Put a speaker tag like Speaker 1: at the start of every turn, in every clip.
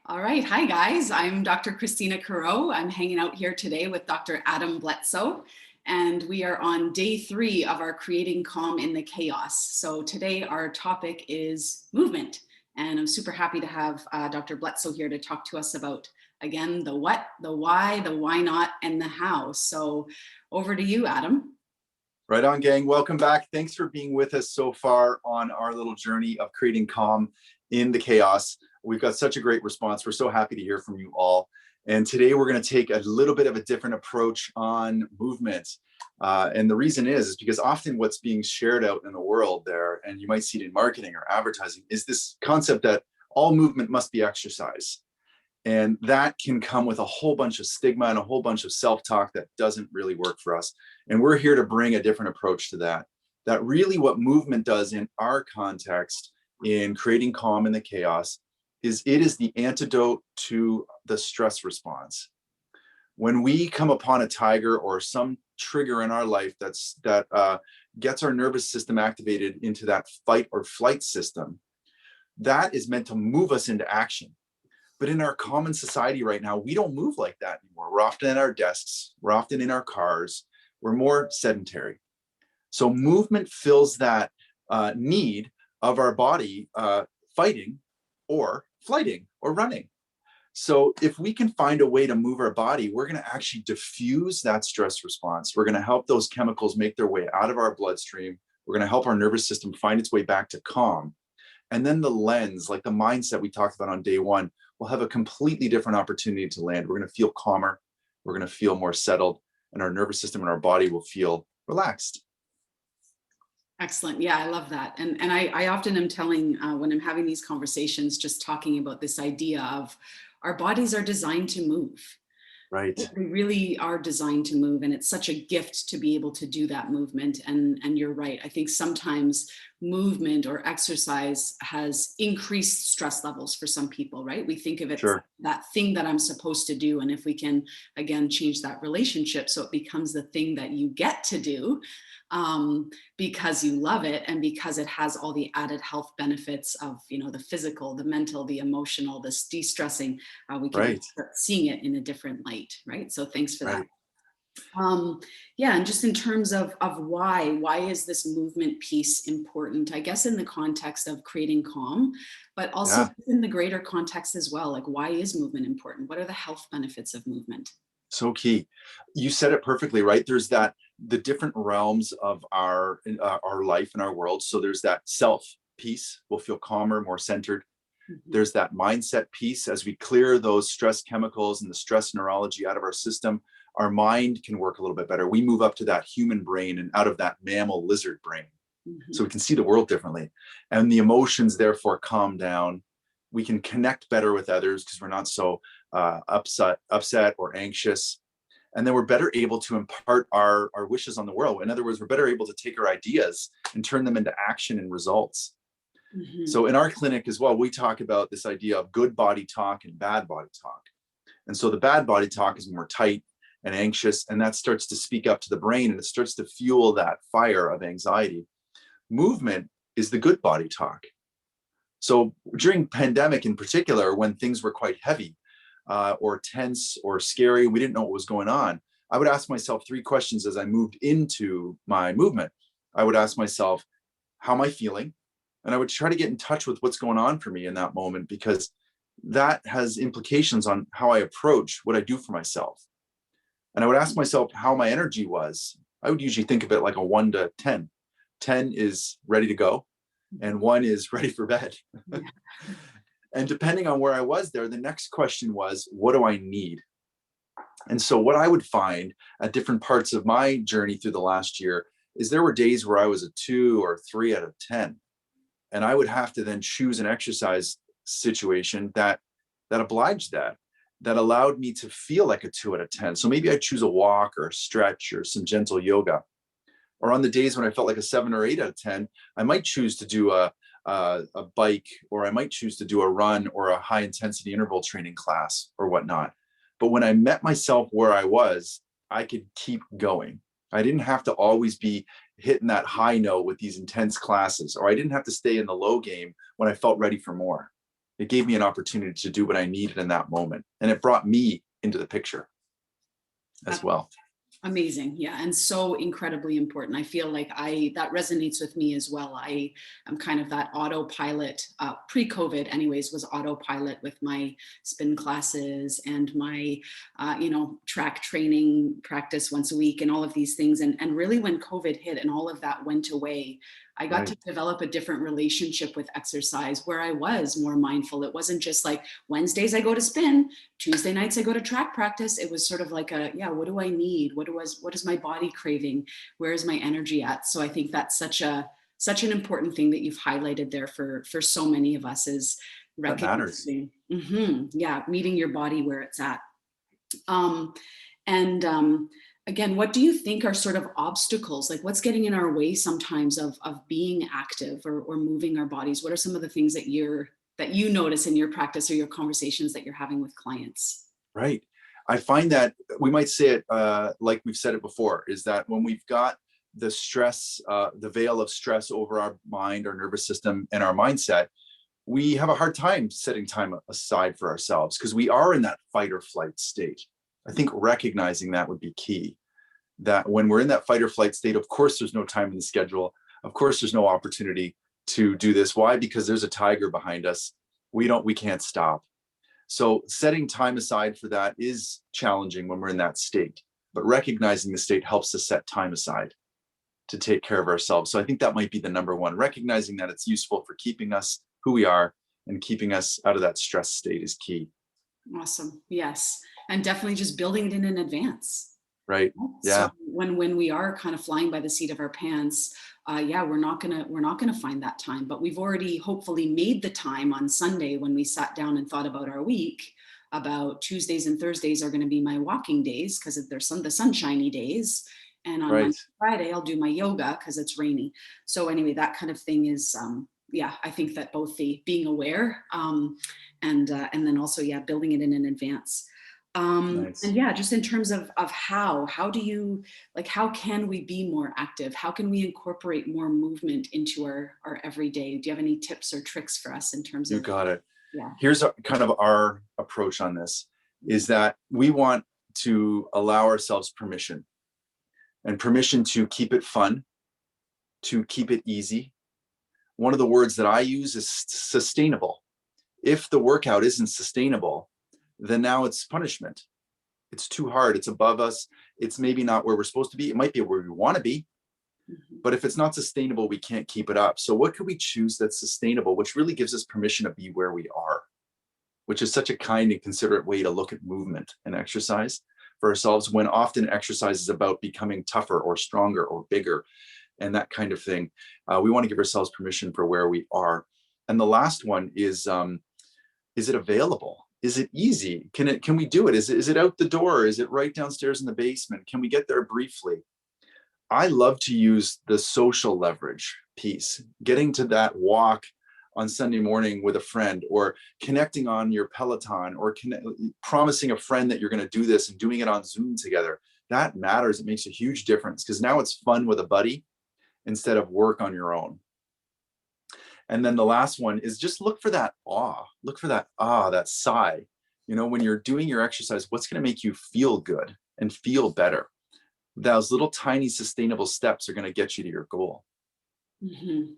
Speaker 1: All right. Hi, guys. I'm Dr. Christina Carreau. I'm hanging out here today with Dr. Adam Bledsoe, and we are on day 3 of our Creating Calm in the Chaos. So today our topic is movement, and I'm super happy to have Dr. Bledsoe here to talk to us about, again, the what, the why not, and the how. So over to you, Adam.
Speaker 2: Right on, gang. Welcome back. Thanks for being with us so far on our little journey of creating calm in the chaos. We've got such a great response. We're so happy to hear from you all. And today we're going to take a little bit of a different approach on movement. And the reason is because often what's being shared out in the world there, and you might see it in marketing or advertising, is this concept that all movement must be exercise. And that can come with a whole bunch of stigma and a whole bunch of self-talk that doesn't really work for us. And we're here to bring a different approach to that. That really what movement does in our context in creating calm in the chaos is it is the antidote to the stress response. When we come upon a tiger or some trigger in our life that gets our nervous system activated into that fight or flight system, that is meant to move us into action. But in our common society right now, we don't move like that anymore. We're often at our desks, we're often in our cars, we're more sedentary. So movement fills that need of our body fighting or flighting or running. So if we can find a way to move our body, we're going to actually diffuse that stress response. We're going to help those chemicals make their way out of our bloodstream. We're going to help our nervous system find its way back to calm. And then the lens, like the mindset we talked about on day 1, will have a completely different opportunity to land. We're going to feel calmer. We're going to feel more settled, and our nervous system and our body will feel relaxed.
Speaker 1: Excellent. Yeah, I love that. And I often am telling when I'm having these conversations, just talking about this idea of our bodies are designed to move.
Speaker 2: Right.
Speaker 1: They really are designed to move, and it's such a gift to be able to do that movement. And you're right. I think sometimes movement or exercise has increased stress levels for some people, right? We think of it
Speaker 2: Sure.
Speaker 1: as that thing that I'm supposed to do. And if we can, again, change that relationship so it becomes the thing that you get to do, because you love it and because it has all the added health benefits of, the physical, the mental, the emotional, this de-stressing, we can
Speaker 2: Right.
Speaker 1: start seeing it in a different light, right? So thanks for that.
Speaker 2: Right.
Speaker 1: Yeah, and just in terms of why is this movement piece important? I guess in the context of creating calm, but also
Speaker 2: Yeah.
Speaker 1: in the greater context as well. Like, why is movement important? What are the health benefits of movement?
Speaker 2: So key. You said it perfectly, right? There's the different realms of our life and our world. So there's that self piece. We'll feel calmer, more centered.
Speaker 1: Mhm.
Speaker 2: There's that mindset piece. As we clear those stress chemicals and the stress neurology out of our system, our mind can work a little bit better. We move up to that human brain and out of that mammal lizard brain. So
Speaker 1: Mhm.
Speaker 2: we can see the world differently. And the emotions therefore calm down. We can connect better with others because we're not so upset or anxious. And then we're better able to impart our wishes on the world. In other words, we're better able to take our ideas and turn them into action and results.
Speaker 1: Mhm.
Speaker 2: So in our clinic as well, we talk about this idea of good body talk and bad body talk. And so the bad body talk is when we're tight and anxious, and that starts to speak up to the brain and it starts to fuel that fire of anxiety. Movement is the good body talk. So during pandemic in particular, when things were quite heavy or tense or scary, we didn't know what was going on, I would ask myself 3 questions as I moved into my movement. I would ask myself, how am I feeling? And I would try to get in touch with what's going on for me in that moment, because that has implications on how I approach what I do for myself. And I would ask myself how my energy was. I would usually think of it like a 1 to 10. 10 is ready to go, and 1 is ready for bed.
Speaker 1: Yeah.
Speaker 2: And depending on where I was there, the next question was, what do I need? And so what I would find at different parts of my journey through the last year is there were days where I was a 2 or 3 out of 10. And I would have to then choose an exercise situation that obliged that allowed me to feel like a 2 out of 10. So maybe I choose a walk or a stretch or some gentle yoga. Or on the days when I felt like a 7 or 8 out of 10, I might choose to do a bike, or I might choose to do a run or a high intensity interval training class or whatnot. But when I met myself where I was, I could keep going. I didn't have to always be hitting that high note with these intense classes, or I didn't have to stay in the low game when I felt ready for more. It gave me an opportunity to do what I needed in that moment. And it brought me into the picture as well.
Speaker 1: Amazing. Yeah. And so incredibly important. I feel like that resonates with me as well. I am kind of that autopilot, pre-COVID anyways, was autopilot with my spin classes and my, track training practice once a week and all of these things. And really when COVID hit and all of that went away, I got to develop a different relationship with exercise where I was more mindful. It wasn't just like Wednesdays I go to spin, Tuesday nights I go to track practice. It was sort of like what do I need? What is my body craving? Where is my energy at? So I think that's such an important thing that you've highlighted there for so many of us is recognizing, meeting your body where it's at. Again, what do you think are sort of obstacles? Like what's getting in our way sometimes of being active or moving our bodies? What are some of the things that you notice in your practice or your conversations that you're having with clients?
Speaker 2: Right. I find that we might say it like we've said it before, is that when we've got the stress, the veil of stress over our mind, our nervous system, and our mindset, we have a hard time setting time aside for ourselves because we are in that fight or flight state. I think recognizing that would be key, that when we're in that fight or flight state, of course, there's no time in the schedule. Of course, there's no opportunity to do this. Why? Because there's a tiger behind us. We can't stop. So setting time aside for that is challenging when we're in that state, but recognizing the state helps us set time aside to take care of ourselves. So I think that might be the number one, recognizing that it's useful for keeping us who we are and keeping us out of that stress state is key.
Speaker 1: Awesome. Yes. And definitely just building it in advance.
Speaker 2: Right. Yeah.
Speaker 1: So when we are kind of flying by the seat of our pants, we're not gonna find that time. But we've already hopefully made the time on Sunday when we sat down and thought about our week. About Tuesdays and Thursdays are going to be my walking days because there's the sunshiny days, and on Monday, Friday I'll do my yoga because it's rainy. So anyway, that kind of thing is. I think that both the being aware and then also building it in advance.
Speaker 2: Nice.
Speaker 1: And just in terms of how do you how can we be more active? How can we incorporate more movement into our everyday? Do you have any tips or tricks for us in terms of?
Speaker 2: You got it.
Speaker 1: Yeah.
Speaker 2: Here's kind of our approach on this is that we want to allow ourselves permission to keep it fun, to keep it easy. One of the words that I use is sustainable. If the workout isn't sustainable, then now it's punishment. It's too hard. It's above us. It's maybe not where we're supposed to be. It might be where we want to be. But if it's not sustainable, we can't keep it up. So what could we choose that's sustainable, which really gives us permission to be where we are, which is such a kind and considerate way to look at movement and exercise for ourselves, when often exercise is about becoming tougher or stronger or bigger and that kind of thing. We want to give ourselves permission for where we are. And the last one is it available? Is it easy? Can we do it? Is it out the door? Is it right downstairs in the basement? Can we get there briefly? I love to use the social leverage piece, getting to that walk on Sunday morning with a friend, or connecting on your Peloton, or promising a friend that you're going to do this and doing it on Zoom together. That matters. It makes a huge difference because now it's fun with a buddy instead of work on your own. And then the last one is just look for that awe. Look for that that sigh. You know, when you're doing your exercise, what's going to make you feel good and feel better? Those little tiny sustainable steps are going to get you to your goal.
Speaker 1: Mm-hmm.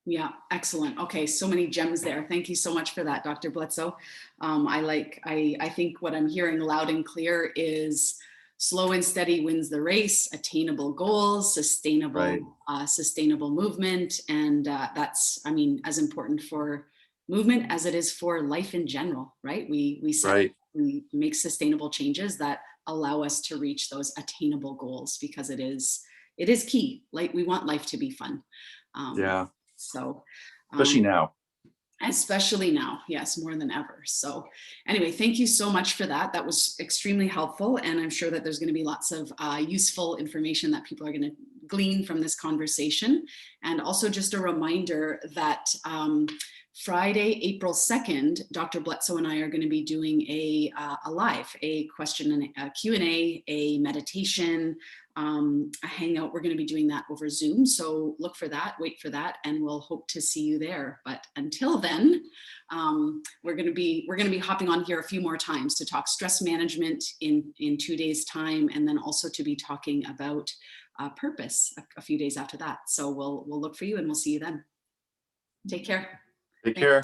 Speaker 1: Yeah, excellent. Okay, so many gems there. Thank you so much for that, Dr. Bledsoe. I think what I'm hearing loud and clear is slow and steady wins the race, attainable goals, sustainable movement. And that's, I mean, as important for movement as it is for life in general, right? We make sustainable changes that allow us to reach those attainable goals, because it is key. Like, we want life to be fun. So especially now, yes, more than ever. So anyway, thank you so much for that. That was extremely helpful. And I'm sure that there's going to be lots of useful information that people are going to glean from this conversation. And also just a reminder that Friday, April 2nd, Dr. Bledsoe and I are going to be doing a live, a question and a Q&A, a meditation, a hangout. We're going to be doing that over Zoom. So look for that, wait for that, and we'll hope to see you there. But until then, we're going to be hopping on here a few more times to talk stress management in 2 days' time, and then also to be talking about purpose a few days after that. So we'll look for you and we'll see you then. Take care.
Speaker 2: Take care.